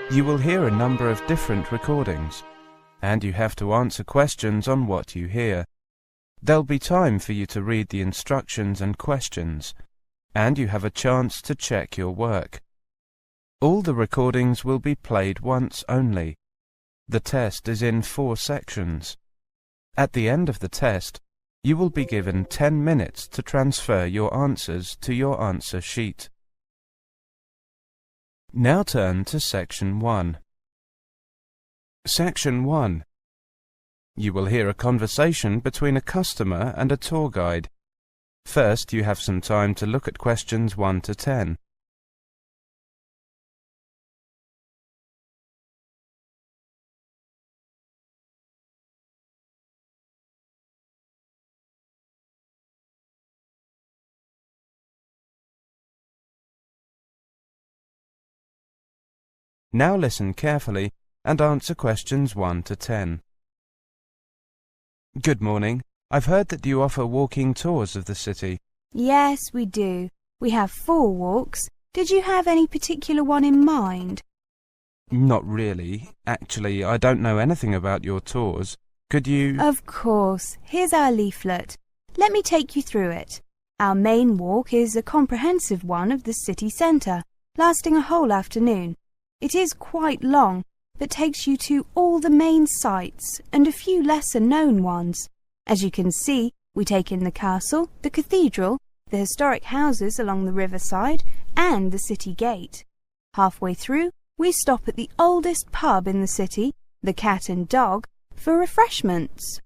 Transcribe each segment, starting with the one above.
You will hear a number of different recordings, and you have to answer questions on what you hear. There'll be time for you to read the instructions and questions, and you have a chance to check your work. All the recordings will be played once only. The test is in 4 sections. At the end of the test, you will be given 10 minutes to transfer your answers to your answer sheet. Now turn to Section 1. Section 1. You will hear a conversation between a customer and a tour guide. First, you have some time to look at questions 1 to 10. Now listen carefully and answer questions 1 to 10. Good morning. I've heard that you offer walking tours of the city. Yes, we do. We have 4 walks. Did you have any particular one in mind? Not really. Actually, I don't know anything about your tours. Could you... Of course. Here's our leaflet. Let me take you through it. Our main walk is a comprehensive one of the city centre, lasting a whole afternoon. It is quite long, but takes you to all the main sites and a few lesser-known ones. As you can see, we take in the castle, the cathedral, the historic houses along the riverside, and the city gate. Halfway through, we stop at the oldest pub in the city, the Cat and Dog, for refreshments.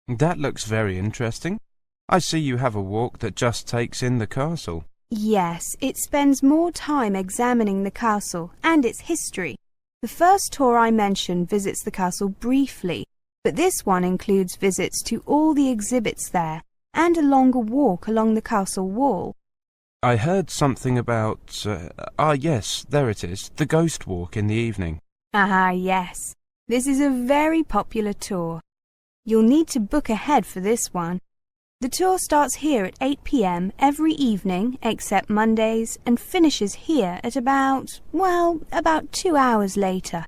That looks very interesting. I see you have a walk that just takes in the castle. Yes, it spends more time examining the castle and its history. The first tour I mentioned visits the castle briefly, but this one includes visits to all the exhibits there and a longer walk along the castle wall. I heard something about... yes, there it is, the ghost walk in the evening. Ah, yes. This is a very popular tour. You'll need to book ahead for this one. The tour starts here at 8 p.m. every evening except Mondays and finishes here at about 2 hours later.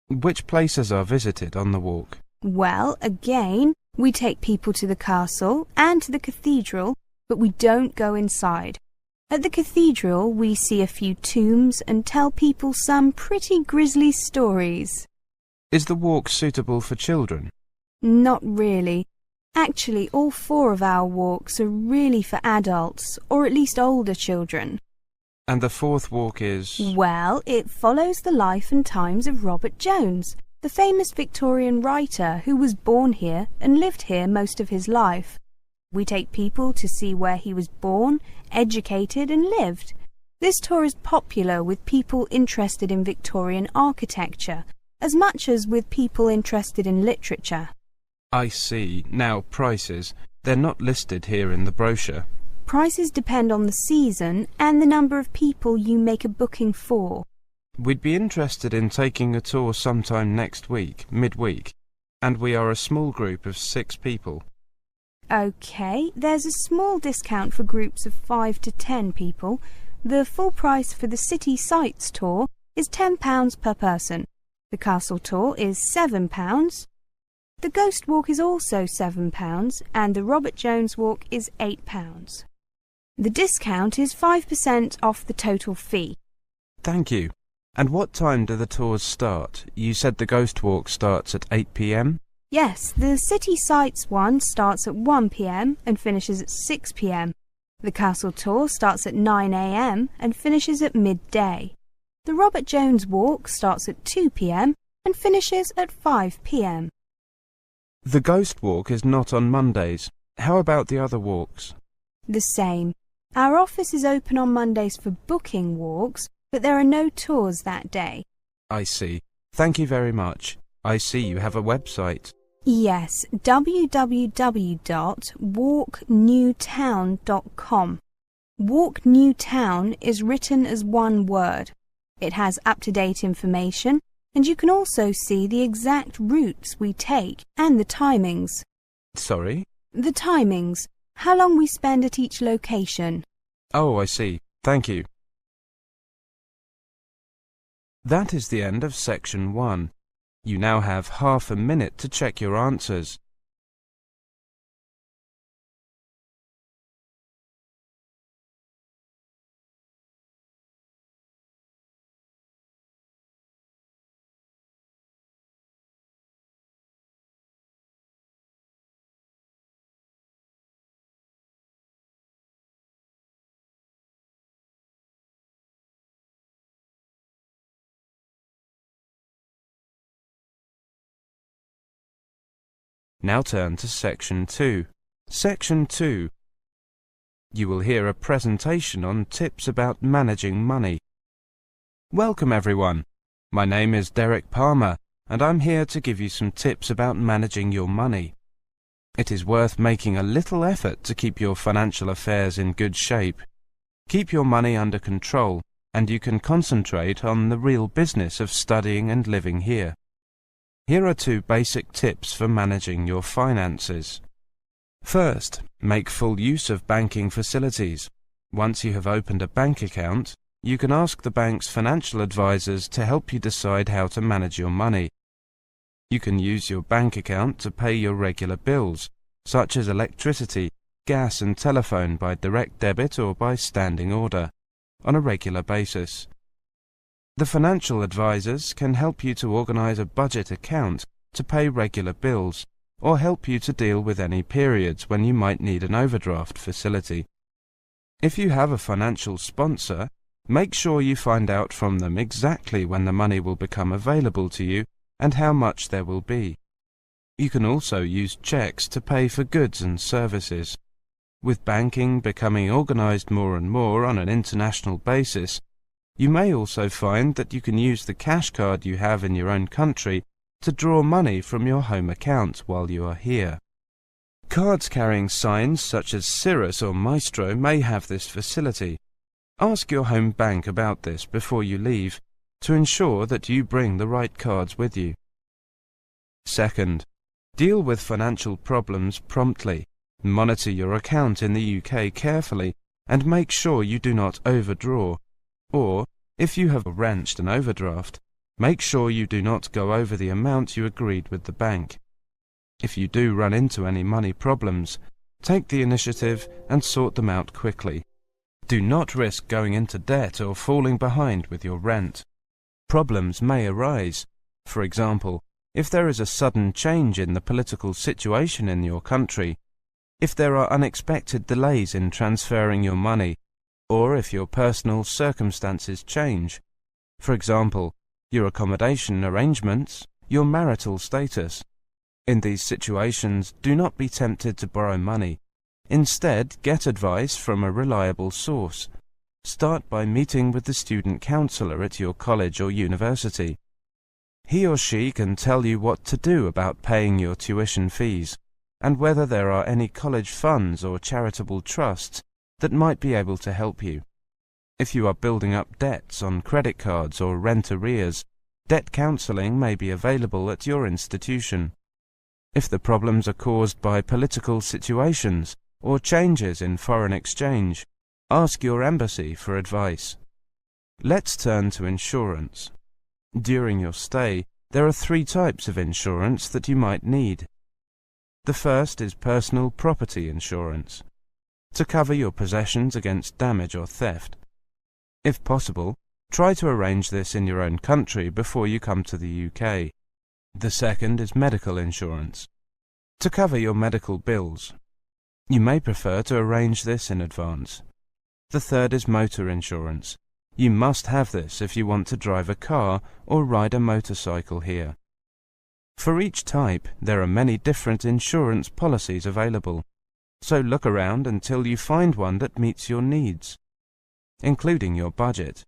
Which places are visited on the walk? Well, again, we take people to the castle and to the cathedral, but we don't go inside. At the cathedral, we see a few tombs and tell people some pretty grisly stories. Is the walk suitable for children? Not really. Actually, all 4 of our walks are really for adults, or at least older children. And the 4th walk is... Well, it follows the life and times of Robert Jones, the famous Victorian writer who was born here and lived here most of his life. We take people to see where he was born, educated and lived. This tour is popular with people interested in Victorian architecture, as much as with people interested in literature. I see. Now, prices. They're not listed here in the brochure. Prices depend on the season and the number of people you make a booking for. We'd be interested in taking a tour sometime next week, midweek, and we are a small group of 6 people. OK, there's a small discount for groups of 5 to 10 people. The full price for the City Sights tour is £10 per person. The Castle tour is £7. The Ghost Walk is also £7 and the Robert Jones Walk is £8. The discount is 5% off the total fee. Thank you. And what time do the tours start? You said the Ghost Walk starts at 8 p.m? Yes, the City Sights one starts at 1 p.m. and finishes at 6 p.m. The Castle tour starts at 9 a.m. and finishes at midday. The Robert Jones Walk starts at 2 p.m. and finishes at 5 p.m. The Ghost Walk is not on Mondays. How about the other walks? The same. Our office is open on Mondays for booking walks, but there are no tours that day. I see. Thank you very much. I see you have a website. Yes, www.walknewtown.com. Walk New Town is written as one word. It has up-to-date information, and you can also see the exact routes we take and the timings. Sorry? The timings. How long we spend at each location. Oh, I see. Thank you. That is the end of section 1. You now have half a minute to check your answers. Now turn to section 2. Section 2. You will hear a presentation on tips about managing money. Welcome everyone. My name is Derek Palmer, and I'm here to give you some tips about managing your money. It is worth making a little effort to keep your financial affairs in good shape. Keep your money under control, and you can concentrate on the real business of studying and living here. Here are 2 basic tips for managing your finances. First, make full use of banking facilities. Once you have opened a bank account, you can ask the bank's financial advisors to help you decide how to manage your money. You can use your bank account to pay your regular bills, such as electricity, gas and telephone by direct debit or by standing order, on a regular basis. The financial advisors can help you to organize a budget account to pay regular bills, or help you to deal with any periods when you might need an overdraft facility. If you have a financial sponsor, make sure you find out from them exactly when the money will become available to you and how much there will be. You can also use checks to pay for goods and services. With banking becoming organized more and more on an international basis, you may also find that you can use the cash card you have in your own country to draw money from your home account while you are here. Cards carrying signs such as Cirrus or Maestro may have this facility. Ask your home bank about this before you leave to ensure that you bring the right cards with you. Second, deal with financial problems promptly. Monitor your account in the UK carefully and make sure you do not overdraw. Or, if you have arranged an overdraft, make sure you do not go over the amount you agreed with the bank. If you do run into any money problems, take the initiative and sort them out quickly. Do not risk going into debt or falling behind with your rent. Problems may arise. For example, if there is a sudden change in the political situation in your country, if there are unexpected delays in transferring your money, or if your personal circumstances change. For example, your accommodation arrangements, your marital status. In these situations, do not be tempted to borrow money. Instead, get advice from a reliable source. Start by meeting with the student counsellor at your college or university. He or she can tell you what to do about paying your tuition fees, and whether there are any college funds or charitable trusts that might be able to help you. If you are building up debts on credit cards or rent arrears, debt counselling may be available at your institution. If the problems are caused by political situations or changes in foreign exchange, ask your embassy for advice. Let's turn to insurance. During your stay, there are 3 types of insurance that you might need. The first is personal property insurance, to cover your possessions against damage or theft. If possible, try to arrange this in your own country before you come to the UK. The second is medical insurance, to cover your medical bills. You may prefer to arrange this in advance. The third is motor insurance. You must have this if you want to drive a car or ride a motorcycle here. For each type, there are many different insurance policies available, so look around until you find one that meets your needs, including your budget.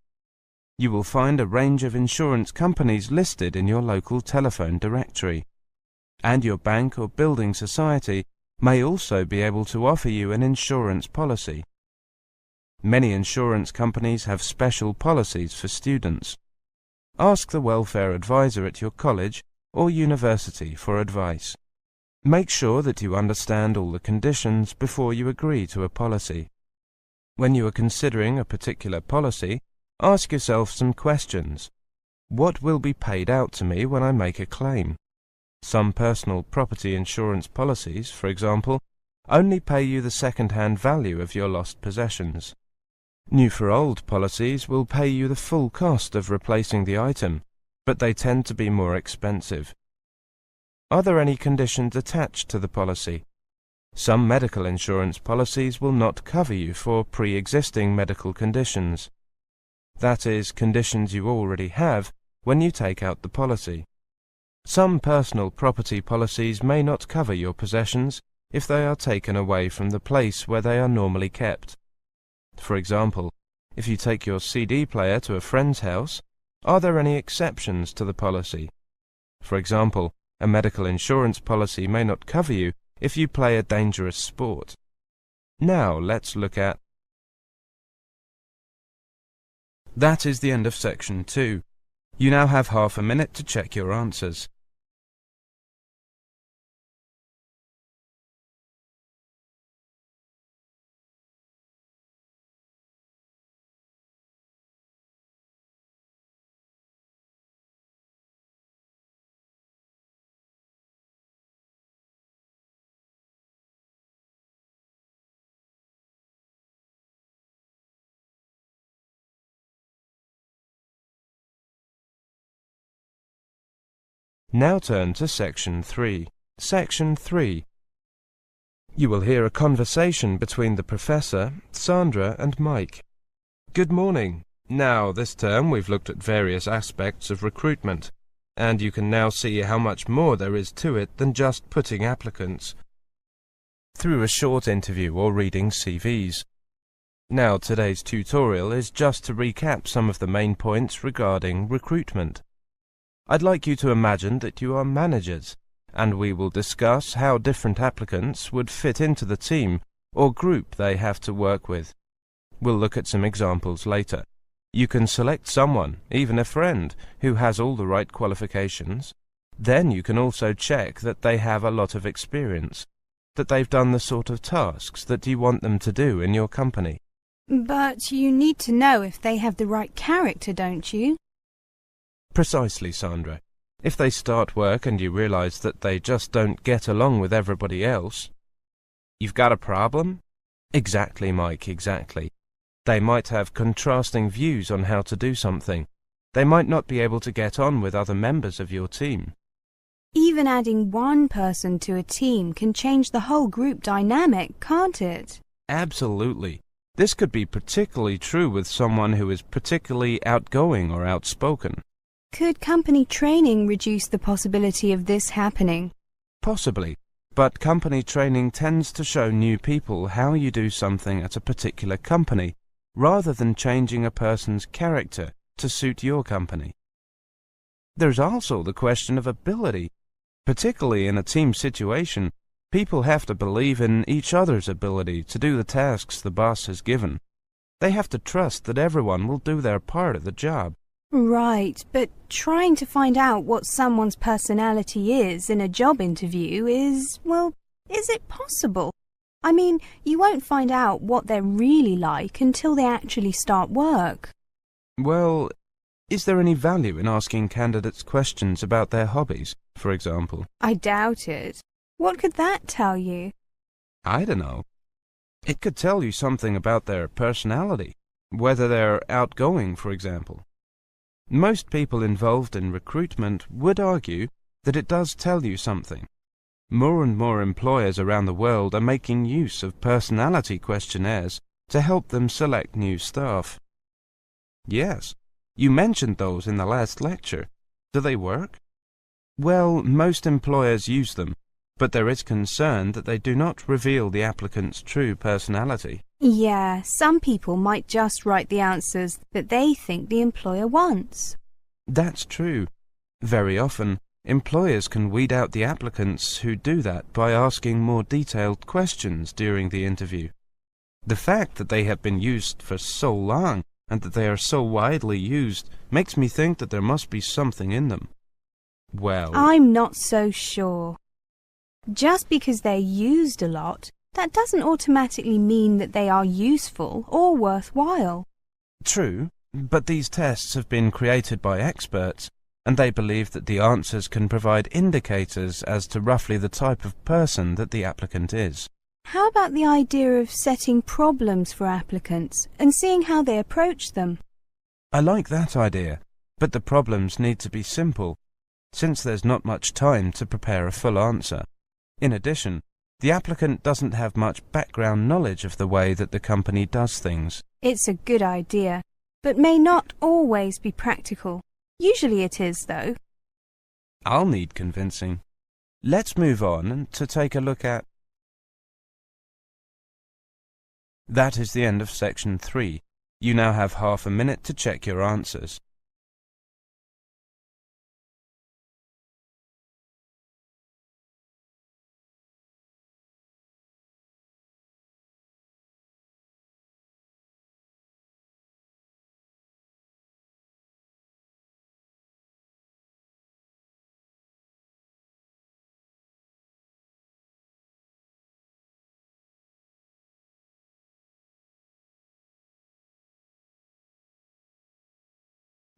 You will find a range of insurance companies listed in your local telephone directory, and your bank or building society may also be able to offer you an insurance policy. Many insurance companies have special policies for students. Ask the welfare advisor at your college or university for advice. Make sure that you understand all the conditions before you agree to a policy. When you are considering a particular policy, ask yourself some questions. What will be paid out to me when I make a claim? Some personal property insurance policies, for example, only pay you the second-hand value of your lost possessions. New for old policies will pay you the full cost of replacing the item, but they tend to be more expensive. Are there any conditions attached to the policy? Some medical insurance policies will not cover you for pre-existing medical conditions. That is, conditions you already have when you take out the policy. Some personal property policies may not cover your possessions if they are taken away from the place where they are normally kept. For example, if you take your CD player to a friend's house, are there any exceptions to the policy? For example, a medical insurance policy may not cover you if you play a dangerous sport. Now let's look at... That is the end of section 2. You now have half a minute to check your answers. Now turn to section 3. Section 3. You will hear a conversation between the professor, Sandra, and Mike. Good morning. Now, this term we've looked at various aspects of recruitment, and you can now see how much more there is to it than just putting applicants through a short interview or reading CVs. Now, today's tutorial is just to recap some of the main points regarding recruitment. I'd like you to imagine that you are managers, and we will discuss how different applicants would fit into the team or group they have to work with. We'll look at some examples later. You can select someone, even a friend, who has all the right qualifications. Then you can also check that they have a lot of experience, that they've done the sort of tasks that you want them to do in your company. But you need to know if they have the right character, don't you? Precisely, Sandra. If they start work and you realize that they just don't get along with everybody else, you've got a problem? Exactly, Mike, exactly. They might have contrasting views on how to do something. They might not be able to get on with other members of your team. Even adding one person to a team can change the whole group dynamic, can't it? Absolutely. This could be particularly true with someone who is particularly outgoing or outspoken. Could company training reduce the possibility of this happening? Possibly, but company training tends to show new people how you do something at a particular company, rather than changing a person's character to suit your company. There's also the question of ability. Particularly in a team situation, people have to believe in each other's ability to do the tasks the boss has given. They have to trust that everyone will do their part of the job. Right, but trying to find out what someone's personality is in a job interview is, well, is it possible? I mean, you won't find out what they're really like until they actually start work. Well, is there any value in asking candidates questions about their hobbies, for example? I doubt it. What could that tell you? I don't know. It could tell you something about their personality, whether they're outgoing, for example. Most people involved in recruitment would argue that it does tell you something. More and more employers around the world are making use of personality questionnaires to help them select new staff. Yes, you mentioned those in the last lecture. Do they work? Well, most employers use them, but there is concern that they do not reveal the applicant's true personality. Yeah, some people might just write the answers that they think the employer wants. That's true. Very often, employers can weed out the applicants who do that by asking more detailed questions during the interview. The fact that they have been used for so long and that they are so widely used makes me think that there must be something in them. Well, I'm not so sure. Just because they're used a lot, that doesn't automatically mean that they are useful or worthwhile. True, But these tests have been created by experts, and they believe that the answers can provide indicators as to roughly the type of person that the applicant is. How about the idea of setting problems for applicants and seeing how they approach them? I like that idea, but the problems need to be simple, since there's not much time to prepare a full answer. In addition, the applicant doesn't have much background knowledge of the way that the company does things. It's a good idea, but may not always be practical. Usually it is, though. I'll need convincing. Let's move on to take a look at... That is the end of section 3. You now have half a minute to check your answers.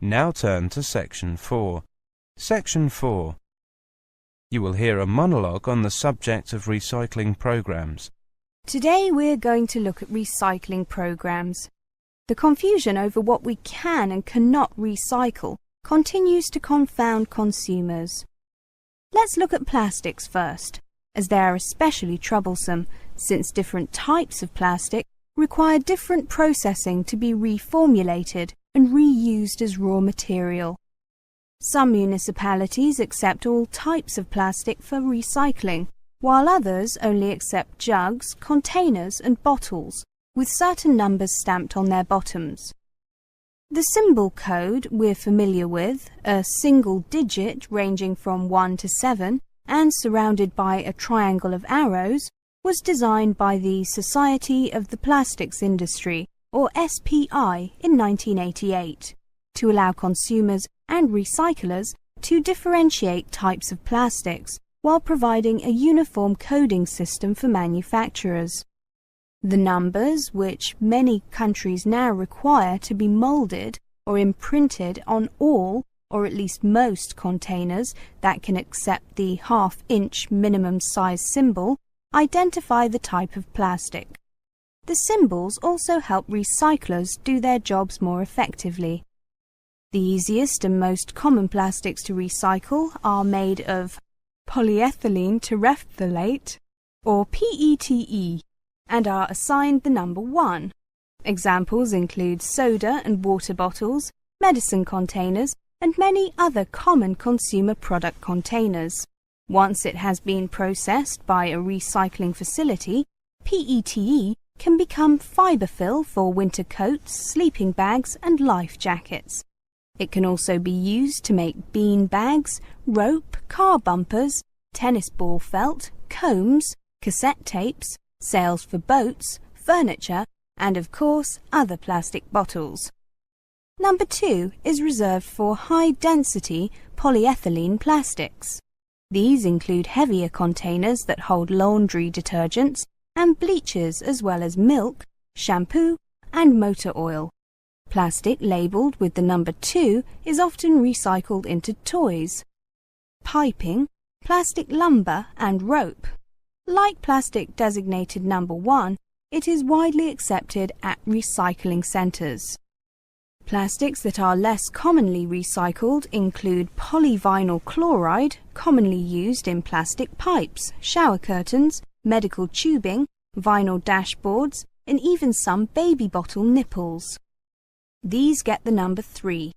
Now turn to section 4. Section 4. You will hear a monologue on the subject of recycling programs. Today we're going to look at recycling programs. The confusion over what we can and cannot recycle continues to confound consumers. Let's look at plastics first, as they are especially troublesome, since different types of plastic require different processing to be reformulated and reused as raw material. Some municipalities accept all types of plastic for recycling, while others only accept jugs, containers and bottles, with certain numbers stamped on their bottoms. The symbol code we're familiar with, a single digit ranging from 1 to 7 and surrounded by a triangle of arrows, was designed by the Society of the Plastics Industry, or SPI, in 1988, to allow consumers and recyclers to differentiate types of plastics while providing a uniform coding system for manufacturers. The numbers, which many countries now require to be moulded or imprinted on all or at least most containers that can accept the half-inch minimum size symbol, identify the type of plastic. The symbols also help recyclers do their jobs more effectively. The easiest and most common plastics to recycle are made of polyethylene terephthalate, or PETE, and are assigned the number 1. Examples include soda and water bottles, medicine containers, and many other common consumer product containers. Once it has been processed by a recycling facility, PETE can become fiberfill for winter coats, sleeping bags and life jackets. It can also be used to make bean bags, rope, car bumpers, tennis ball felt, combs, cassette tapes, sails for boats, furniture, and of course other plastic bottles. Number 2 is reserved for high-density polyethylene plastics. These include heavier containers that hold laundry detergents and bleaches as well as milk, shampoo and motor oil. Plastic labelled with the number 2 is often recycled into toys, piping, plastic lumber and rope. Like plastic designated number 1, it is widely accepted at recycling centres. Plastics that are less commonly recycled include polyvinyl chloride, commonly used in plastic pipes, shower curtains, medical tubing, vinyl dashboards, and even some baby bottle nipples. These get the number 3.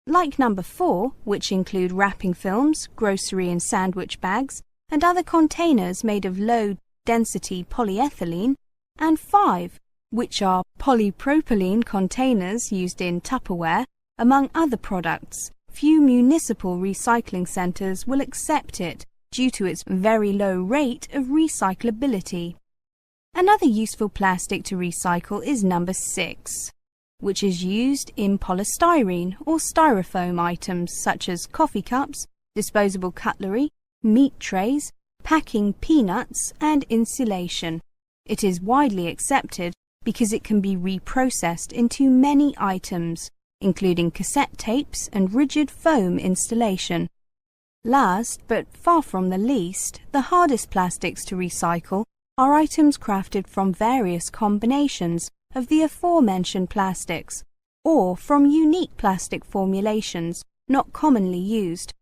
Like number 4, which include wrapping films, grocery and sandwich bags, and other containers made of low-density polyethylene, and 5, which are polypropylene containers used in Tupperware, among other products, few municipal recycling centres will accept it due to its very low rate of recyclability. Another useful plastic to recycle is number 6, which is used in polystyrene or styrofoam items such as coffee cups, disposable cutlery, meat trays, packing peanuts, and insulation. It is widely accepted because it can be reprocessed into many items, including cassette tapes and rigid foam installation. Last, but far from the least, the hardest plastics to recycle are items crafted from various combinations of the aforementioned plastics, or from unique plastic formulations not commonly used,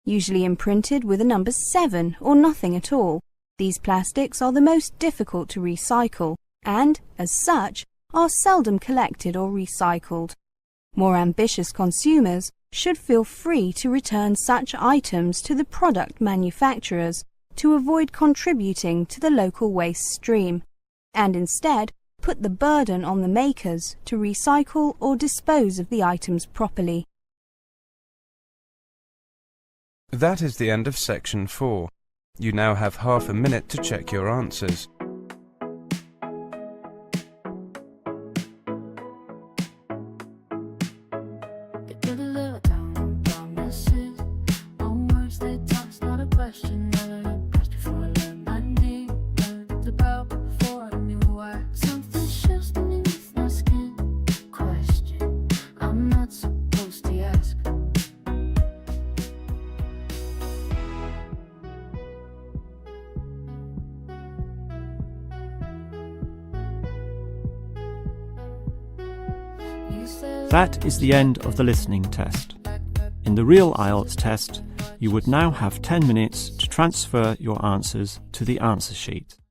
usually imprinted with a number 7 or nothing at all. These plastics are the most difficult to recycle and, as such, are seldom collected or recycled. More ambitious consumers should feel free to return such items to the product manufacturers to avoid contributing to the local waste stream, and instead put the burden on the makers to recycle or dispose of the items properly. That is the end of section 4. You now have half a minute to check your answers. That is the end of the listening test. In the real IELTS test, you would now have 10 minutes to transfer your answers to the answer sheet.